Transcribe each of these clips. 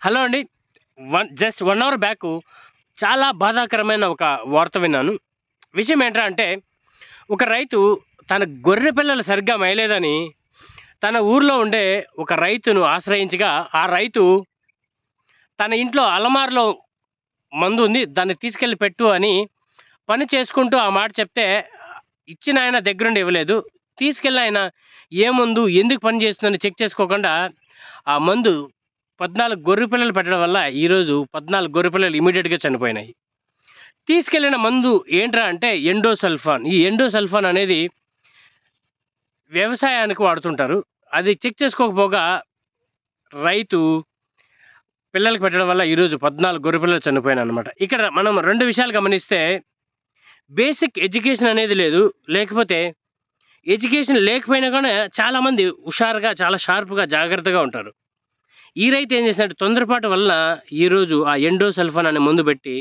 Hello అండి. Just 1 hour back చాలా బాధాకరమైన ఒక వార్త విన్నాను. విషయం ఏంట్రా అంటే, ఒక రైతు తన గొర్రె పిల్లలు సరిగ్గా మేయలేదని తన ఊర్లో ఉండే ఒక రైతును ఆశ్రయించగా, ఆ రైతు తన ఇంట్లో అలమారులో మందుంది, దాన్ని తీసుకెళ్ళి పెట్టు అని పని చేసుకుంటూ ఆ మాట చెప్తే, ఇచ్చిన ఆయన దగ్గరుండి ఇవ్వలేదు. తీసుకెళ్ళి ఆయన ఏ మందు, ఎందుకు పని చేస్తుందని చెక్ చేసుకోకుండా ఆ మందు 14 గొర్రె పిల్లలు పెట్టడం వల్ల ఈరోజు 14 గొర్రె పిల్లలు ఇమ్మీడియేట్‌గా చనిపోయినాయి. తీసుకెళ్ళిన మందు ఏంట్రా అంటే ఎండోసల్ఫాన్. ఈ ఎండోసల్ఫాన్ అనేది వ్యవసాయానికి వాడుతుంటారు. అది చెక్ చేసుకోకపోగా రైతు పిల్లలకి పెట్టడం వల్ల ఈరోజు 14 గొర్రె పిల్లలు చనిపోయాయనమాట. ఇక్కడ మనం 2 విషయాలు గమనిస్తే, బేసిక్ ఎడ్యుకేషన్ అనేది లేదు. లేకపోతే ఎడ్యుకేషన్ లేకపోయినా గాని చాలామంది హుషారుగా, చాలా షార్ప్‌గా, జాగ్రత్తగా ఉంటారు. ఈ రైతు ఏం చేసినాడు, తొందరపాటు వలన ఈరోజు ఆ ఎండోసల్ఫాన్ అనే మందు పెట్టి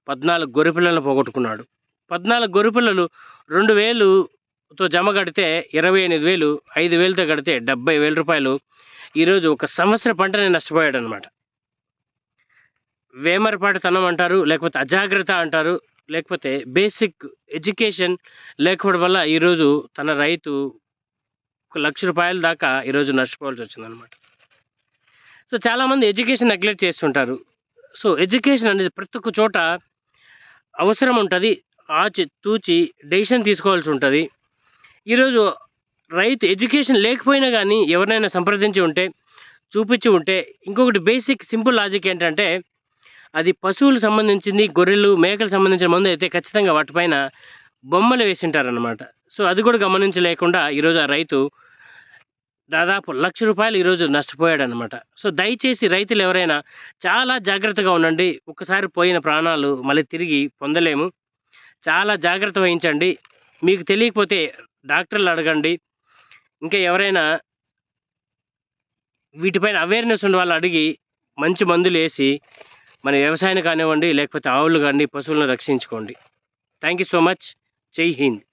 14 గొర్రె పిల్లలను పోగొట్టుకున్నాడు. 14 గొర్రె పిల్లలు 2000తో జమ కడితే 28,000, 5,000తో కడితే రూ. 70,000 ఈరోజు ఒక సంవత్సర పంటని నష్టపోయాడనమాట. వేమరపాటుతనం అంటారు, లేకపోతే అజాగ్రత్త అంటారు, లేకపోతే బేసిక్ ఎడ్యుకేషన్ లేకపోవడం వల్ల ఈరోజు తన రైతు ఒక ₹1,00,000 దాకా ఈరోజు నష్టపోవాల్సి వచ్చిందనమాట. సో చాలామంది ఎడ్యుకేషన్ నెగ్లెక్ట్ చేస్తుంటారు. సో ఎడ్యుకేషన్ అనేది ప్రతి ఒక్క చోట అవసరం ఉంటుంది. ఆచి తూచి డెసిషన్ తీసుకోవాల్సి ఉంటుంది. ఈరోజు రైతు ఎడ్యుకేషన్ లేకపోయినా కానీ ఎవరినైనా సంప్రదించి ఉంటే, చూపించి ఉంటే, ఇంకొకటి బేసిక్ సింపుల్ లాజిక్ ఏంటంటే, అది పశువులకు సంబంధించింది, గొర్రెలు మేకలకు సంబంధించిన మందు అయితే ఖచ్చితంగా వాటిపైన బొమ్మలు వేసింటారనమాట. సో అది కూడా గమనించలేకుండా ఈరోజు ఆ రైతు దాదాపు ₹1,00,000 ఈరోజు నష్టపోయాడనమాట. సో దయచేసి రైతులు ఎవరైనా చాలా జాగ్రత్తగా ఉండండి. ఒక్కసారి పోయిన ప్రాణాలు మళ్ళీ తిరిగి పొందలేము. చాలా జాగ్రత్త వహించండి. మీకు తెలియకపోతే డాక్టర్లు అడగండి. ఇంకా ఎవరైనా వీటిపైన అవేర్‌నెస్ ఉన్న వాళ్ళు అడిగి మంచి మందులేసి మన వ్యవసాయాన్ని కానివ్వండి, లేకపోతే ఆవులు గాని, పశువులను రక్షించుకోండి. Thank you so much. జై హింద్.